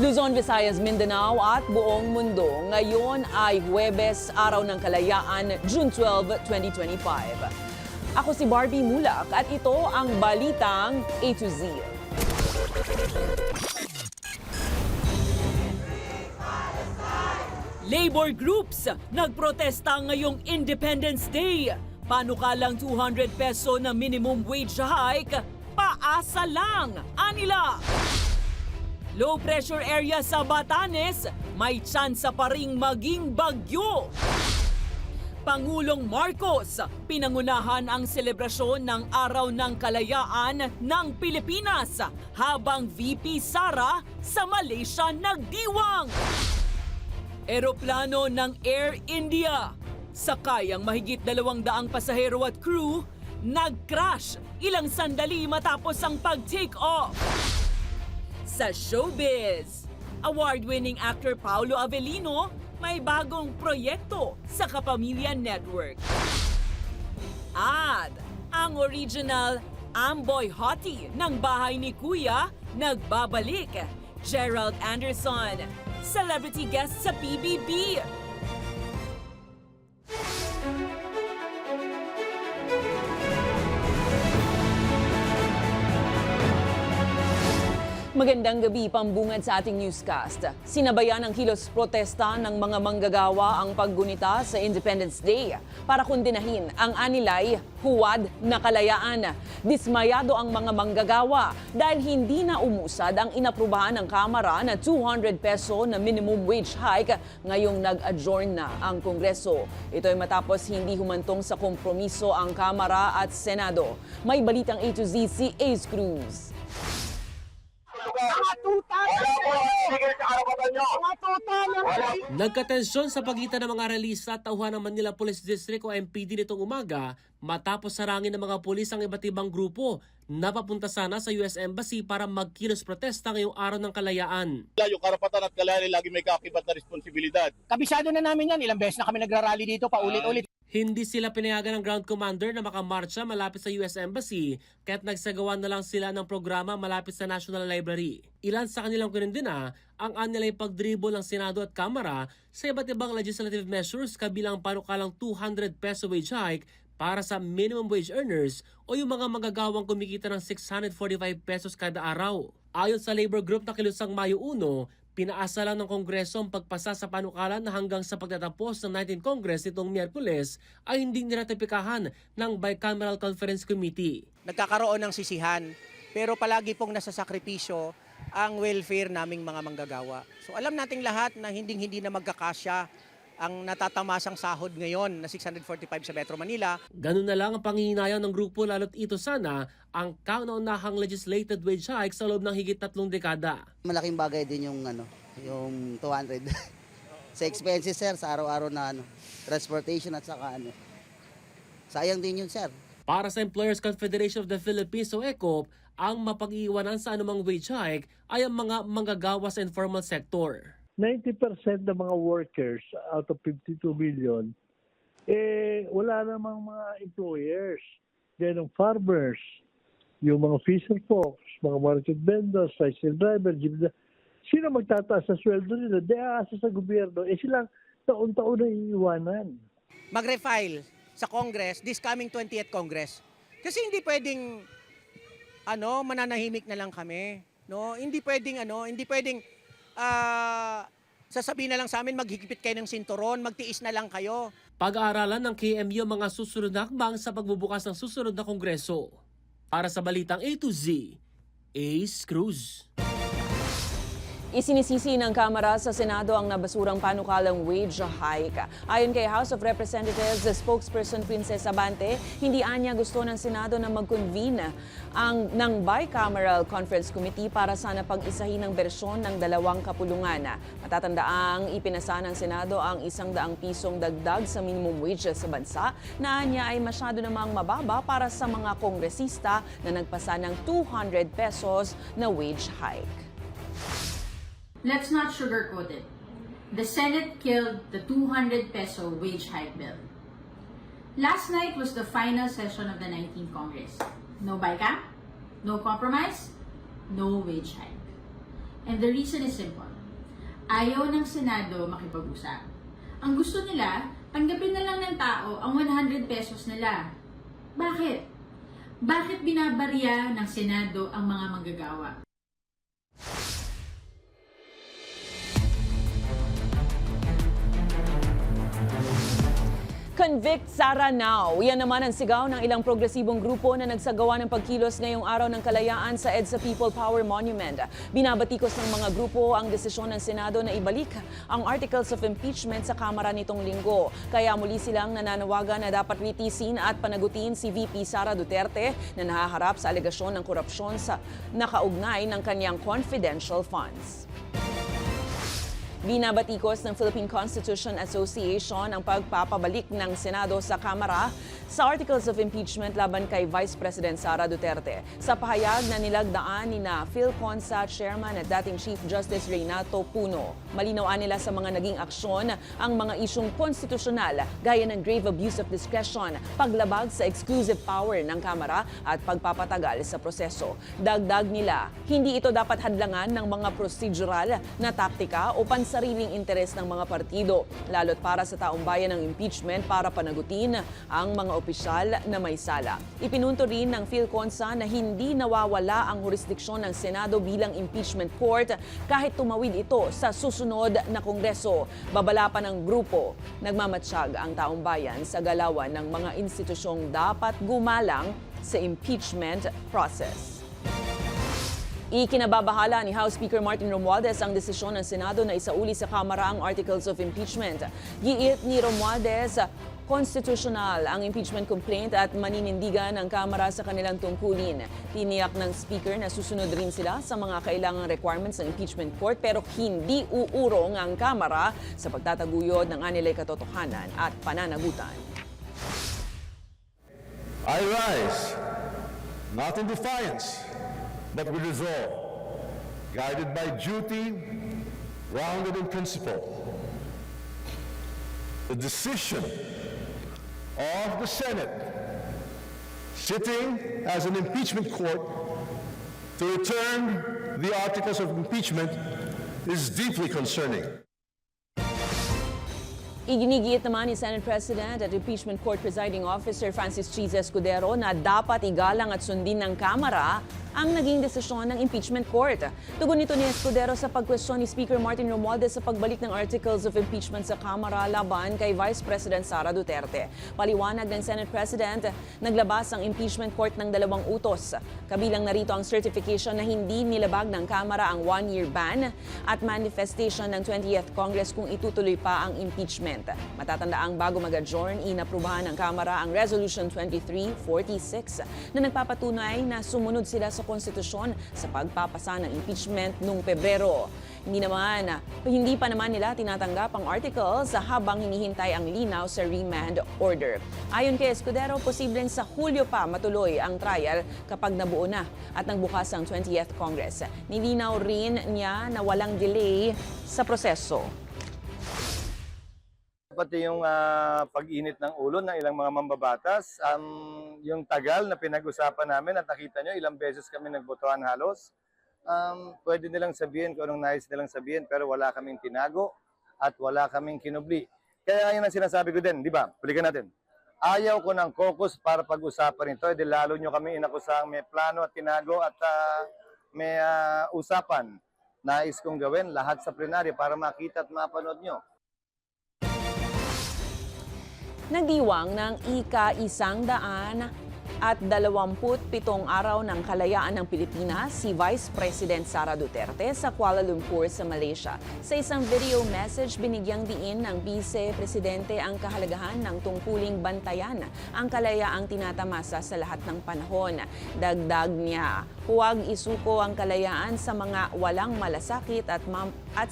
Luzon, Visayas, Mindanao at buong mundo. Ngayon ay Huwebes, Araw ng Kalayaan, June 12, 2025. Ako si Barbie Mulak at ito ang Balitang A to Z. Labor groups nagprotesta ngayong Independence Day. Panukalang 200 peso na minimum wage hike, paasa lang, anila. Low pressure area sa Batanes, may tsansa pa ring maging bagyo. Pangulong Marcos, pinangunahan ang selebrasyon ng Araw ng Kalayaan ng Pilipinas, habang VP Sara sa Malaysia nagdiwang. Eroplano ng Air India, sakay ang mahigit 200 pasahero at crew, nag-crash ilang sandali matapos ang pag-take off. Sa showbiz, award-winning actor Paulo Avellino may bagong proyekto sa Kapamilya Network. At ang original Amboy Hottie ng Bahay ni Kuya nagbabalik. Gerald Anderson, celebrity guest sa PBB. Magandang gabi, pambungad sa ating newscast. Sinabayan ng kilos protesta ng mga manggagawa ang paggunita sa Independence Day para kundinahin ang anilay huwad na kalayaan. Dismayado ang mga manggagawa dahil hindi na umusad ang inaprubahan ng Kamara na 200 peso na minimum wage hike ngayong nag-adjourn na ang Kongreso. Ito ay matapos hindi humantong sa kompromiso ang Kamara at Senado. May balitang A to Z si Ace Cruz. Nagkatensyon sa pagitan ng mga realista at tauhan ng Manila Police District o MPD nitong umaga matapos sarangin ng mga pulis ang iba't ibang grupo na papunta sana sa US Embassy para magkilos protesta ngayong Araw ng Kalayaan. Yung karapatan at kalayaan lagi may kaakibat na responsibilidad. Kabisado na namin yan. Ilang beses na kami nagrarally dito paulit-ulit. Hindi sila pinayagan ng ground commander na makamarcha malapit sa US Embassy kaya't nagsagawa na lang sila ng programa malapit sa National Library. Ilan sa kanilang kinundina ang anilay pagdribol ng Senado at Kamara sa iba't ibang legislative measures kabilang panukalang 200 peso wage hike para sa minimum wage earners o yung mga magagawang kumikita ng 645 pesos kada araw. Ayon sa labor group na kilusang Mayo 1, pinaasa lang ng Kongreso ang pagpasa sa panukalan na hanggang sa pagtatapos ng 19th Congress nitong Miyerkules ay hindi niratipikahan ng Bicameral Conference Committee. Nagkakaroon ng sisihan, pero palagi pong nasasakripisyo ang welfare naming mga manggagawa. So alam nating lahat na hindi na magkakasya ang natatamasang sahod ngayon na 645 sa Metro Manila. Ganun na lang ang panghihinayang ng grupo lalo't ito sana ang kauna-unahang legislated wage hike sa loob ng higit 3 dekada. Malaking bagay din yung yung 200 sa expenses, sir, sa araw-araw na transportation at saka sayang din yun, sir. Para sa Employers Confederation of the Philippines o ECOP, ang mapag-iwanan sa anumang wage hike ay ang mga manggagawa sa informal sector. 90% ng mga workers out of 52 million, wala namang mga employers. Then ang farmers, yung mga fisher folks, mga market vendors, tricycle driver, jeepney, sino magtataas sa sweldo nila? Di aasa sa gobyerno. Silang taon-taon na iiwanan. Mag-refile sa Congress, this coming 20th Congress. Kasi hindi pwedeng mananahimik na lang kami. No? Hindi pwedeng sasabihin na lang sa amin, maghigpit kayo ng sinturon, magtiis na lang kayo. Pag-aaralan ng KMU mga susunod na hakbang sa pagbubukas ng susunod na Kongreso. Para sa Balitang A to Z, Ace Cruz. Isinisisi ng Kamara sa Senado ang nabasurang panukalang wage hike. Ayon kay House of Representatives spokesperson Princess Abante, hindi anya gusto ng Senado na mag-convene ng Bicameral Conference Committee para sana pag-isahin ang bersyon ng dalawang kapulungan. Matatandaang ipinasa ng Senado ang 100 pisong dagdag sa minimum wage sa bansa na anya ay masyado namang mababa para sa mga kongresista na nagpasa ng 200 pesos na wage hike. Let's not sugarcoat it. The Senate killed the 200 peso wage hike bill. Last night was the final session of the 19th Congress. No BICAM, no compromise, no wage hike. And the reason is simple. Ayaw ng Senado makipag-usap. Ang gusto nila, tanggapin na lang ng tao ang 100 pesos nila. Bakit? Bakit binabarya ng Senado ang mga manggagawa? Convict Sara Now. Yan naman ang sigaw ng ilang progresibong grupo na nagsagawa ng pagkilos ngayong araw ng kalayaan sa EDSA People Power Monument. Binabatikos ng mga grupo ang desisyon ng Senado na ibalik ang articles of impeachment sa Kamara nitong linggo. Kaya muli silang nananawagan na dapat ritisin at panagutin si VP Sara Duterte na nahaharap sa alegasyon ng korupsyon sa nakaugnay ng kanyang confidential funds. Binabatikos ng Philippine Constitution Association ang pagpapabalik ng Senado sa Kamara sa articles of impeachment laban kay Vice President Sara Duterte. Sa pahayag na nilagdaan ni na PhilConsa Chairman at dating Chief Justice Reynato Puno, malinawaan nila sa mga naging aksyon ang mga isyong konstitusyonal gaya ng grave abuse of discretion, paglabag sa exclusive power ng Kamara at pagpapatagal sa proseso. Dagdag nila, hindi ito dapat hadlangan ng mga procedural na taktika o pansariling interes ng mga partido, lalo't para sa taong bayan ng impeachment para panagutin ang mga opisyal na may sala. Ipinunto rin ng PhilConsa na hindi nawawala ang jurisdiksyon ng Senado bilang impeachment court kahit tumawid ito sa susunod na Kongreso. Babala pa ng grupo, nagmamatsyag ang taong bayan sa galawan ng mga institusyong dapat gumalang sa impeachment process. Ikinababahala ni House Speaker Martin Romualdez ang desisyon ng Senado na isauli sa Kamara ang articles of impeachment. Giit ni Romualdez, constitutional ang impeachment complaint at maninindigan ang Kamara sa kanilang tungkulin. Tiniyak ng Speaker na susunod rin sila sa mga kailangang requirements ng impeachment court pero hindi uurong ang Kamara sa pagtataguyod ng anilay katotohanan at pananagutan. I rise, not in defiance, but with resolve, guided by duty, grounded in principle. The decision of the Senate, sitting as an impeachment court, to return the articles of impeachment is deeply concerning. Iginigiit naman ni Senate President at Impeachment Court Presiding Officer Francis Chiz Escudero na dapat igalang at sundin ng Kamara ang naging desisyon ng impeachment court. Tugon nito ni Escudero sa pagkwestiyon ni Speaker Martin Romualdez sa pagbalik ng articles of impeachment sa Kamara laban kay Vice President Sara Duterte. Paliwanag ng Senate President, naglabas ang impeachment court ng 2 utos. Kabilang narito ang certification na hindi nilabag ng Kamara ang 1-year ban at manifestation ng 20th Congress kung itutuloy pa ang impeachment. Matatandaang bago mag-adjourn, inaprubahan ng Kamara ang Resolution 2346 na nagpapatunay na sumunod sila sa konstitusyon sa pagpapasa ng impeachment noong Pebrero. Hindi pa naman nila tinatanggap ang articles habang hinihintay ang linaw sa remand order. Ayon kay Escudero, posibleng sa Hulyo pa matuloy ang trial kapag nabuo na at nagbukas ang 20th Congress. Nilinaw rin niya na walang delay sa proseso. Pati yung pag-init ng ulo ng ilang mga mambabatas, yung tagal na pinag-usapan namin at nakita nyo, ilang beses kami nagbotohan halos. Pwede nilang sabihin kung anong nais nilang sabihin pero wala kaming tinago at wala kaming kinubli. Kaya yun ang sinasabi ko din, di ba? Balikan natin. Ayaw ko ng caucus para pag-usapan ito, di lalo nyo kami inakusang may plano at tinago at may usapan. Nais kong gawin lahat sa plenaryo para makita at mapanood nyo. Nagdiwang ng ika-127 araw ng kalayaan ng Pilipinas si Vice President Sara Duterte sa Kuala Lumpur sa Malaysia. Sa isang video message, binigyang diin ng Vice Presidente ang kahalagahan ng tungkuling bantayan ang kalayaang tinatamasa sa lahat ng panahon. Dagdag niya, huwag isuko ang kalayaan sa mga walang malasakit at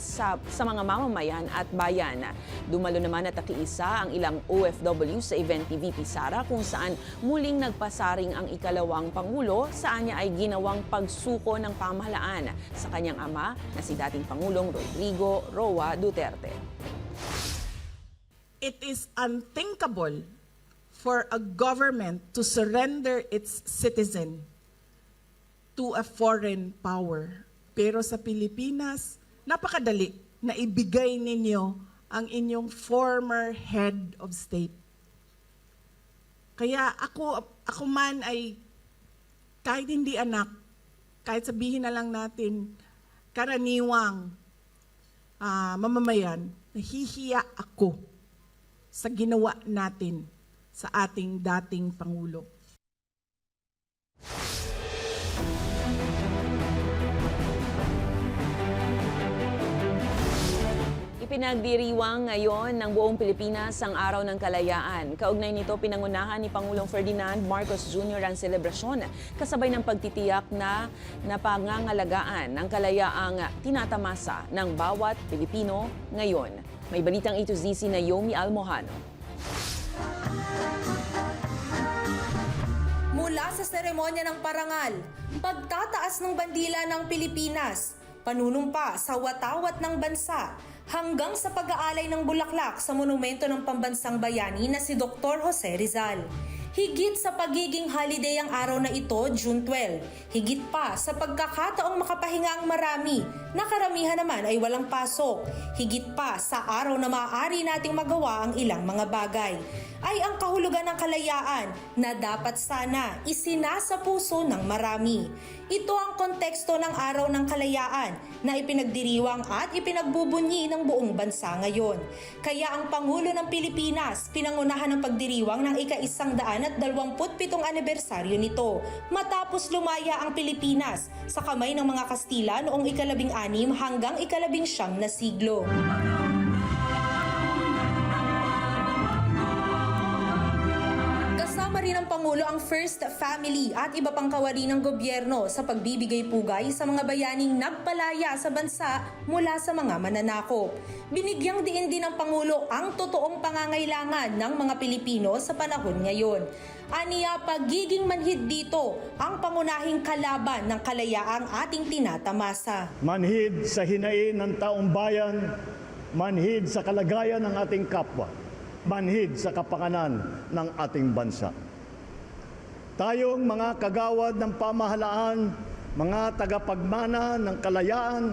sa mga mamamayan at bayan. Dumalo naman at nakiisa ang ilang OFW sa event ni VP Sara kung saan muling nagpasaring ang ikalawang Pangulo saan niya ay ginawang pagsuko ng pamahalaan sa kanyang ama na si dating Pangulong Rodrigo Roa Duterte. It is unthinkable for a government to surrender its citizen to a foreign power. Pero sa Pilipinas, napakadali. na ibigay ninyo ang inyong former head of state. Kaya ako man ay kahit hindi anak, kahit sabihin na lang natin karaniwang mamamayan, nahihiya ako sa ginawa natin sa ating dating Pangulo. Ipinagdiriwang ngayon ng buong Pilipinas ang Araw ng Kalayaan. Kaugnay nito, pinangunahan ni Pangulong Ferdinand Marcos Jr. ang selebrasyon kasabay ng pagtitiyak na napangangalagaan ang kalayaang tinatamasa ng bawat Pilipino ngayon. May balitang A to Z si Naomi Almojano. Mula sa seremonya ng parangal, pagtataas ng bandila ng Pilipinas, panunumpa sa watawat ng bansa, hanggang sa pag-aalay ng bulaklak sa monumento ng pambansang bayani na si Dr. Jose Rizal. Higit sa pagiging holiday ang araw na ito, June 12. Higit pa sa pagkakataong makapahinga ang marami, na karamihan naman ay walang pasok. Higit pa sa araw na maaari nating magawa ang ilang mga bagay, ay ang kahulugan ng kalayaan na dapat sana isinasa puso ng marami. Ito ang konteksto ng Araw ng Kalayaan na ipinagdiriwang at ipinagbubunyi ng buong bansa ngayon. Kaya ang Pangulo ng Pilipinas pinangunahan ng pagdiriwang ng ika-127 anibersaryo nito matapos lumaya ang Pilipinas sa kamay ng mga Kastila noong ika-16 hanggang ika-19 na siglo. Kasama rin ng Pangulo ang First Family at iba pang kawani ng gobyerno sa pagbibigay pugay sa mga bayaning nagpalaya sa bansa mula sa mga mananakop. Binigyang diin din ng Pangulo ang totoong pangangailangan ng mga Pilipino sa panahon ngayon. Aniya, pagiging manhid dito ang pangunahing kalaban ng kalayaang ating tinatamasa. Manhid sa hinain ng taong bayan, manhid sa kalagayan ng ating kapwa, manhid sa kapakanan ng ating bansa. Tayong mga kagawad ng pamahalaan, mga tagapagmana ng kalayaan,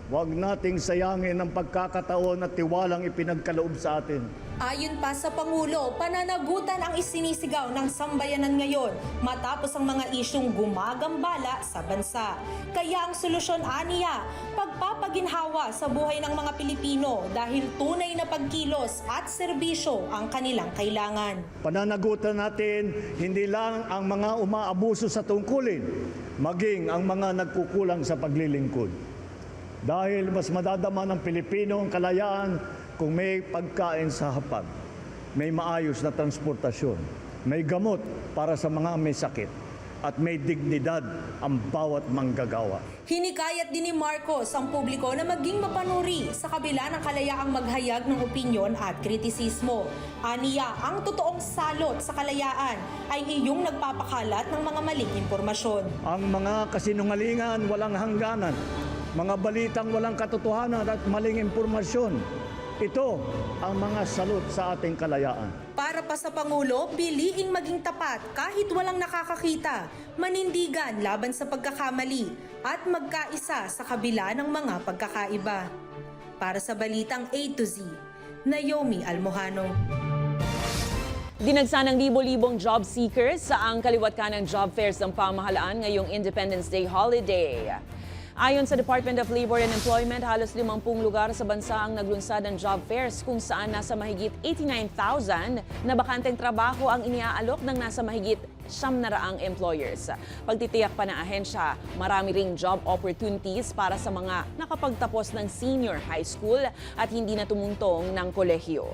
huwag nating sayangin ang pagkakataon at tiwalang ipinagkaloob sa atin. Ayon pa sa Pangulo, pananagutan ang isinisigaw ng sambayanan ngayon matapos ang mga isyong gumagambala sa bansa. Kaya ang solusyon aniya, pagpapaginhawa sa buhay ng mga Pilipino dahil tunay na pagkilos at serbisyo ang kanilang kailangan. Pananagutan natin hindi lang ang mga umaabuso sa tungkulin, maging ang mga nagkukulang sa paglilingkod. Dahil mas madadama ng Pilipino ang kalayaan kung may pagkain sa hapag, may maayos na transportasyon, may gamot para sa mga may sakit, at may dignidad ang bawat manggagawa. Hinikayat din ni Marcos ang publiko na maging mapanuri sa kabila ng kalayaang maghayag ng opinyon at kritisismo. Aniya, ang totoong salot sa kalayaan ay iyong nagpapakalat ng mga maling impormasyon. Ang mga kasinungalingan walang hangganan, mga balitang walang katotohanan at maling impormasyon, ito ang mga salot sa ating kalayaan. Para pa sa Pangulo, piliing maging tapat kahit walang nakakakita, manindigan laban sa pagkakamali, at magkaisa sa kabila ng mga pagkakaiba. Para sa Balitang A to Z, Naomi Almojano. Dinagsa ng libo-libong job seekers sa ang kaliwat kanang job fairs ng pamahalaan ngayong Independence Day holiday. Ayon sa Department of Labor and Employment, halos 50 lugar sa bansa ang naglunsad ng job fairs kung saan nasa mahigit 89,000 na bakanteng trabaho ang iniaalok ng nasa mahigit 900 employers. Pagtitiyak pa ng ahensya, marami ring job opportunities para sa mga nakapagtapos ng senior high school at hindi na tumuntong ng kolehiyo.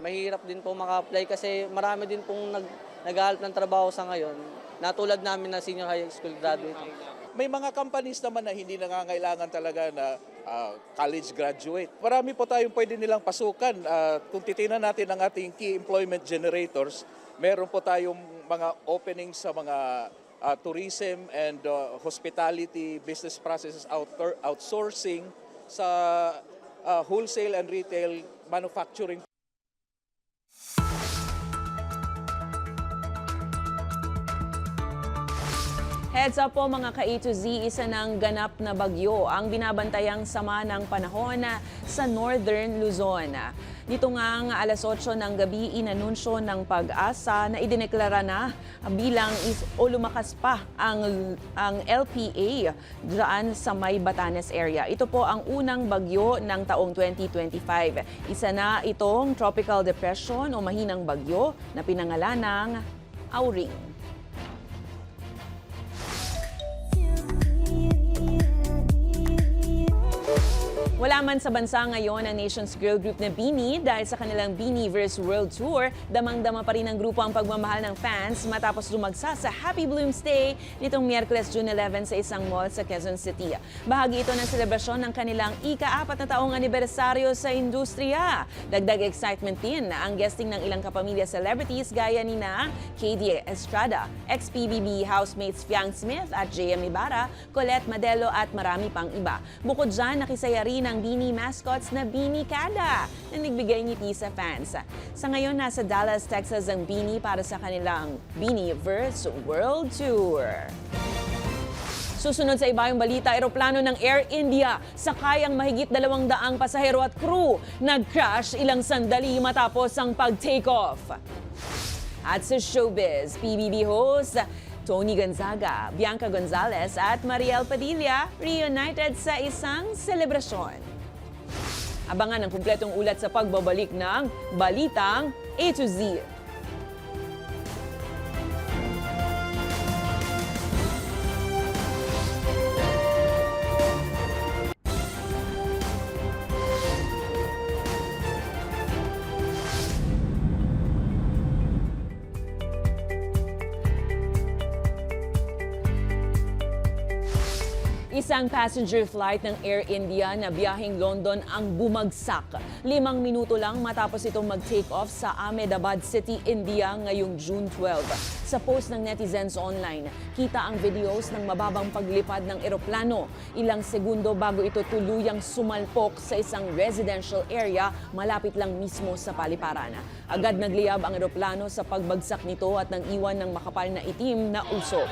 Mahirap din po maka-apply kasi marami din pong nag-aalap ng trabaho sa ngayon. Natulad namin na senior high school graduate. May mga companies naman na hindi nangangailangan talaga na college graduate. Marami po tayong pwede nilang pasukan. Kung titingnan natin ang ating key employment generators, meron po tayong mga openings sa mga tourism and hospitality, business processes outsourcing, sa wholesale and retail manufacturing. Heads up po mga ka-A to Z, isa ng ganap na bagyo ang binabantayang sama ng panahon sa Northern Luzon. Dito ngang alas 8 ng gabi, inanunsyo ng Pag-asa na idineklara na bilang lumakas pa ang LPA dyan sa May Batanes area. Ito po ang unang bagyo ng taong 2025. Isa na itong tropical depression o mahinang bagyo na pinangalan ng Auring. Wala man sa bansa ngayon ang Nations Girl Group na BINI dahil sa kanilang BINIverse World Tour, damang-dama pa rin ng grupo ang pagmamahal ng fans matapos lumagsa sa Happy Bloomsday nitong Miyerkules, June 11 sa isang mall sa Quezon City. Bahagi ito ng selebrasyon ng kanilang ika-4 na taong anibersaryo sa industriya. Dagdag excitement din ang guesting ng ilang kapamilya celebrities gaya ni na KD Estrada, ex-PBB housemates Fiang Smith at JM Ibarra, Colette Madelo at marami pang iba. Bukod dyan, nakisaya rin ang BINI mascots na BINI Kada na nagbigay ngiti sa fans. Sa ngayon, nasa Dallas, Texas ang BINI para sa kanilang BINIverse World Tour. Susunod sa ibayong balita, eroplano ng Air India sakay ang mahigit 200 pasahero at crew. Nag-crash ilang sandali matapos ang pag-take off. At sa showbiz, PBB host Tony Gonzaga, Bianca Gonzalez at Mariel Padilla reunited sa isang selebrasyon. Abangan ang kumpletong ulat sa pagbabalik ng Balitang A to Z. Isang passenger flight ng Air India na biyaheng London ang bumagsak. 5 minuto lang matapos itong mag-take off sa Ahmedabad City, India ngayong June 12. Sa post ng netizens online, kita ang videos ng mababang paglipad ng eroplano. Ilang segundo bago ito tuluyang sumalpok sa isang residential area malapit lang mismo sa paliparan. Agad nagliyab ang eroplano sa pagbagsak nito at nang iwan ng makapal na itim na usok.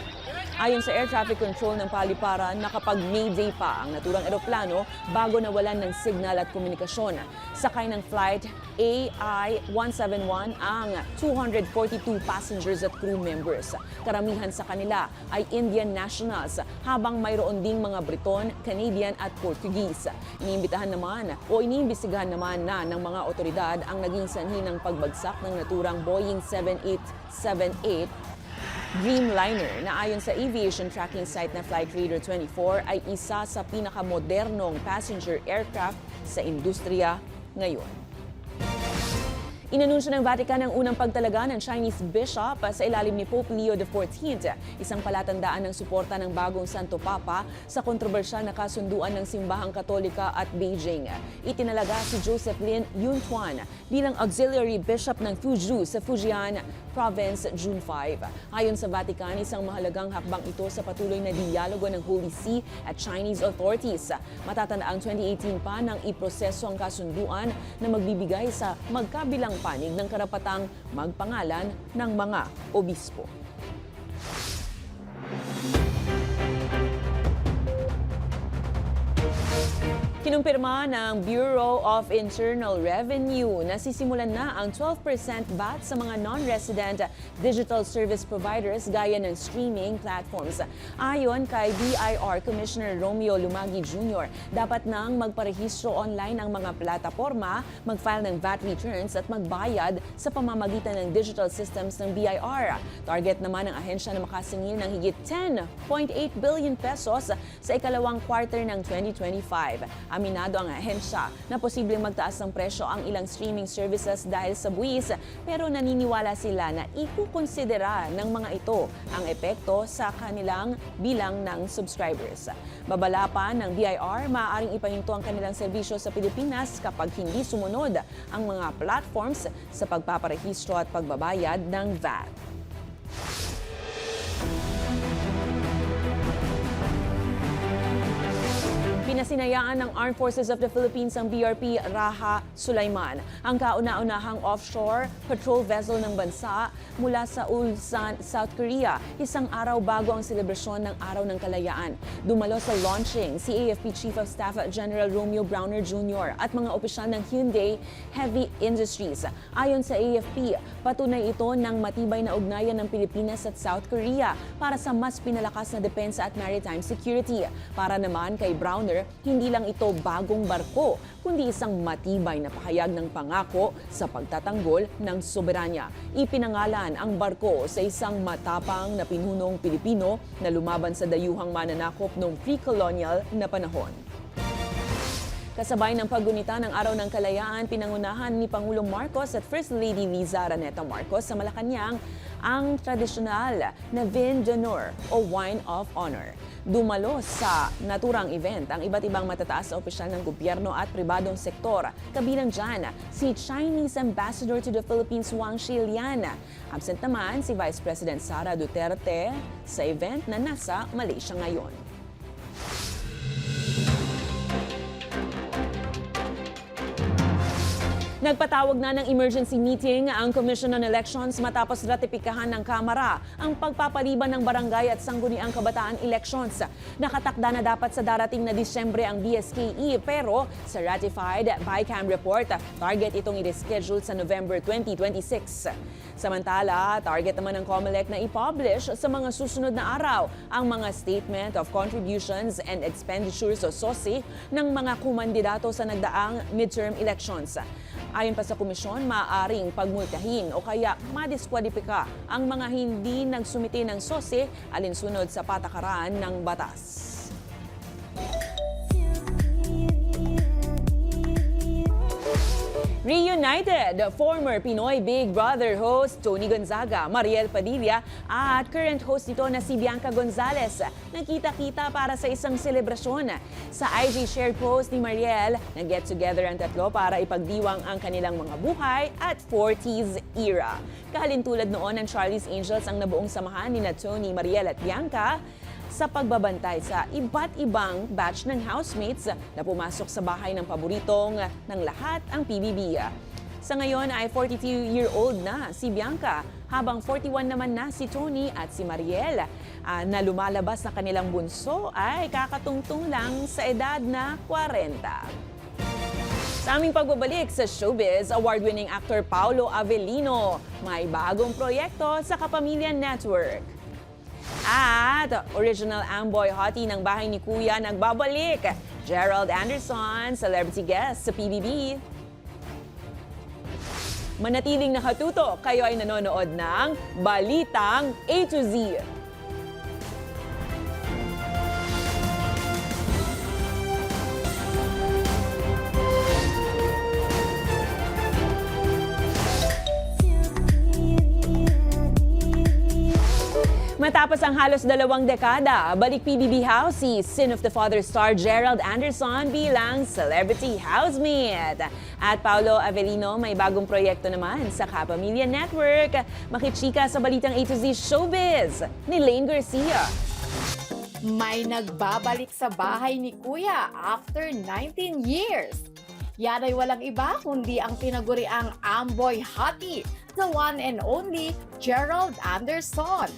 Ayon sa air traffic control ng paliparan, nakapag-mayday pa ang naturang eroplano bago nawalan ng signal at komunikasyon. Sakay ng flight AI-171 ang 242 passengers at crew members. Karamihan sa kanila ay Indian nationals, habang mayroon ding mga Briton, Canadian at Portuguese. Iniimbitahan naman o iniimbestigahan naman na ng mga otoridad ang naging sanhi ng pagbagsak ng naturang Boeing 7878 Dreamliner na ayon sa aviation tracking site na Flight Radar 24 ay isa sa pinakamodernong passenger aircraft sa industriya ngayon. Inanunsyo ng Vatican ang unang pagtalaga ng Chinese bishop sa ilalim ni Pope Leo XIV, isang palatandaan ng suporta ng bagong Santo Papa sa kontrobersyal na kasunduan ng Simbahang Katolika at Beijing. Itinalaga si Joseph Lin Yuntuan bilang auxiliary bishop ng Fuzhou sa Fujian Province June 5. Ayon sa Vatican, isang mahalagang hakbang ito sa patuloy na dialogo ng Holy See at Chinese authorities. Matatandaan 2018 pa nang iproseso ang kasunduan na magbibigay sa magkabilang panig ng karapatang magpangalan ng mga obispo. Kinumpirma ng Bureau of Internal Revenue na sisimulan na ang 12% VAT sa mga non-resident digital service providers gaya ng streaming platforms. Ayon kay BIR Commissioner Romeo Lumagi Jr., dapat nang magparehistro online ang mga plataporma, mag-file ng VAT returns at magbayad sa pamamagitan ng digital systems ng BIR. Target naman ng ahensya na makasingil ng higit 10.8 billion pesos sa ikalawang quarter ng 2025. Aminado ang ahensya na posibleng magtaas ng presyo ang ilang streaming services dahil sa buwis, pero naniniwala sila na ikukonsidera ng mga ito ang epekto sa kanilang bilang ng subscribers. Babala pa ng BIR, maaaring ipahinto ang kanilang serbisyo sa Pilipinas kapag hindi sumunod ang mga platforms sa pagpaparehistro at pagbabayad ng VAT. Pinasinayaan ng Armed Forces of the Philippines ang BRP Raha Sulaiman, ang kauna-unahang offshore patrol vessel ng bansa mula sa Ulsan, South Korea, isang araw bago ang selebrasyon ng Araw ng Kalayaan. Dumalo sa launching si AFP Chief of Staff General Romeo Browner Jr. at mga opisyal ng Hyundai Heavy Industries. Ayon sa AFP, patunay ito ng matibay na ugnayan ng Pilipinas at South Korea para sa mas pinalakas na depensa at maritime security. Para naman kay Browner, hindi lang ito bagong barko, kundi isang matibay na pahayag ng pangako sa pagtatanggol ng soberanya. Ipinangalan ang barko sa isang matapang na pinunong Pilipino na lumaban sa dayuhang mananakop noong pre-colonial na panahon. Kasabay ng paggunita ng Araw ng Kalayaan, pinangunahan ni Pangulong Marcos at First Lady Liza Araneta Marcos sa Malacanang ang tradisyonal na Vin d'Honneur o Wine of Honor. Dumalo sa naturang event ang iba't ibang matataas na opisyal ng gobyerno at pribadong sektor. Kabilang dyan si Chinese Ambassador to the Philippines Wang Shilian. Absent naman si Vice President Sara Duterte sa event na nasa Malaysia ngayon. Nagpatawag na ng emergency meeting ang Commission on Elections matapos ratipikahan ng Kamara ang pagpapaliban ng barangay at sangguniang kabataan elections. Nakatakda na dapat sa darating na Disyembre ang BSKE pero sa ratified BICAM report, target itong i-reschedule sa November 2026. Samantala, target naman ng COMELEC na i-publish sa mga susunod na araw ang mga Statement of Contributions and Expenditures o SOSI ng mga kumandidato sa nagdaang midterm elections. Ayon pa sa komisyon, maaaring pagmultahin o kaya madiskwalipika ang mga hindi nagsumite ng SOSI alinsunod sa patakaran ng batas. Reunited, former Pinoy Big Brother host Tony Gonzaga, Mariel Padilla at current host nito na si Bianca Gonzalez. Nagkita-kita para sa isang selebrasyon. Sa IG shared post ni Mariel, nag-get together ang tatlo para ipagdiwang ang kanilang mga buhay at 40s era. Kahalintulad noon ng Charlie's Angels ang nabuong samahan ni Tony, Mariel at Bianca sa pagbabantay sa iba't ibang batch ng housemates na pumasok sa bahay ng paboritong ng lahat ang PBB. Sa ngayon ay 42-year-old na si Bianca, habang 41 naman na si Tony at si Mariel na lumalabas na kanilang bunso ay kakatungtong lang sa edad na 40. Sa aming pagbabalik sa showbiz, award-winning actor Paolo Avellino may bagong proyekto sa Kapamilya Network. At original Amboy hottie ng bahay ni Kuya nagbabalik, Gerald Anderson, celebrity guest sa PBB. Manatiling nakatuto, kayo ay nanonood ng Balitang A to Z. Matapos ang halos 2 dekada, balik PBB House si Sin of the Father star Gerald Anderson bilang celebrity housemate. At Paolo Avellino may bagong proyekto naman sa Kapamilya Network. Makichika sa Balitang A to Z Showbiz ni Lane Garcia. May nagbabalik sa bahay ni Kuya after 19 years. Yan ay walang iba kundi ang tinaguriang Amboy hottie, the one and only Gerald Anderson.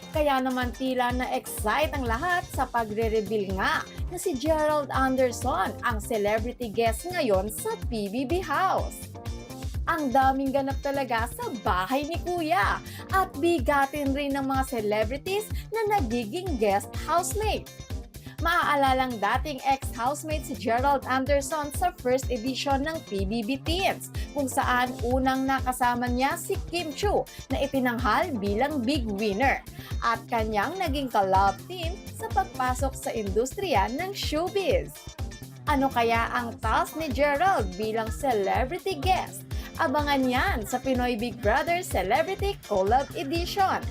Kaya naman tila na-excite ang lahat sa pagre-reveal nga na si Gerald Anderson ang celebrity guest ngayon sa PBB House. Ang daming ganap talaga sa bahay ni Kuya at bigatin rin ng mga celebrities na nagiging guest housemate. Maaalalang dating ex-housemate si Gerald Anderson sa first edition ng PBB Teens kung saan unang nakasama niya si Kim Chiu na ipinanghal bilang big winner at kanyang naging ka-love team sa pagpasok sa industriya ng showbiz. Ano kaya ang task ni Gerald bilang celebrity guest? Abangan yan sa Pinoy Big Brother Celebrity Collab Edition.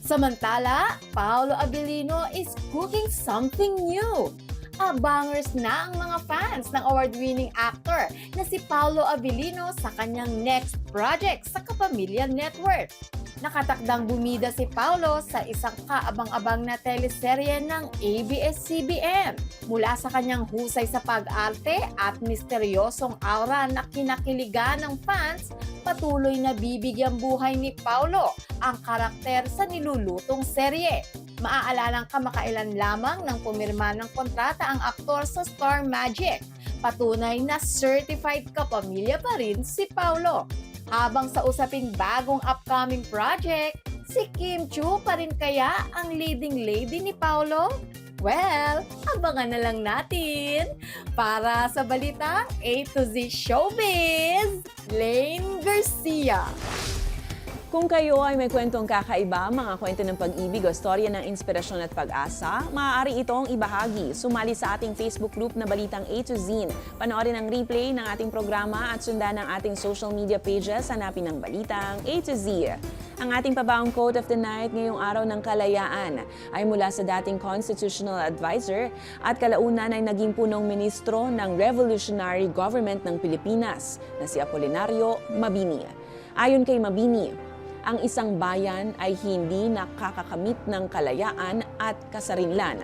Samantala, Paolo Avellino is cooking something new. Abangers na ang mga fans ng award-winning actor na si Paolo Avellino sa kanyang next project sa Kapamilya Network. Nakatakdang bumida si Paulo sa isang kaabang-abang na teleserye ng ABS-CBN. Mula sa kanyang husay sa pag-arte at misteryosong aura na kinakiligan ng fans, patuloy na bibigyang buhay ni Paulo ang karakter sa nilulutong serye. Maaalalang kamakailan lamang nang pumirma ng kontrata ang aktor sa Star Magic. Patunay na certified kapamilya pa rin si Paulo. Habang sa usaping bagong upcoming project, si Kim Chiu pa rin kaya ang leading lady ni Paulo? Well, abangan na lang natin. Para sa balitang A to Z Showbiz, Lane Garcia. Kung kayo ay may kwentong kakaiba, mga kwento ng pag-ibig o storya ng inspirasyon at pag-asa, maaari itong ibahagi. Sumali sa ating Facebook group na Balitang A to Z. Panoorin ang replay ng ating programa at sundan ang ating social media pages. Hanapin ang Balitang A to Z. Ang ating pabaong quote of the night ngayong araw ng kalayaan ay mula sa dating constitutional advisor at kalaunan ay naging punong ministro ng Revolutionary Government ng Pilipinas na si Apolinario Mabini. Ayon kay Mabini, ang isang bayan ay hindi nakakakamit ng kalayaan at kasarinlan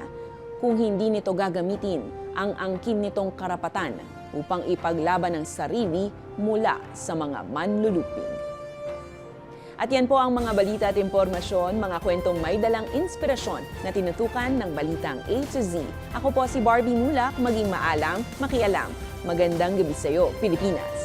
kung hindi nito gagamitin ang angkin nitong karapatan upang ipaglaban ang sarili mula sa mga manlulupig. At yan po ang mga balita at impormasyon, mga kwentong may dalang inspirasyon na tinutukan ng Balitang A to Z. Ako po si Barbie Mulak, maging maalam, makialam. Magandang gabi sa iyo, Pilipinas!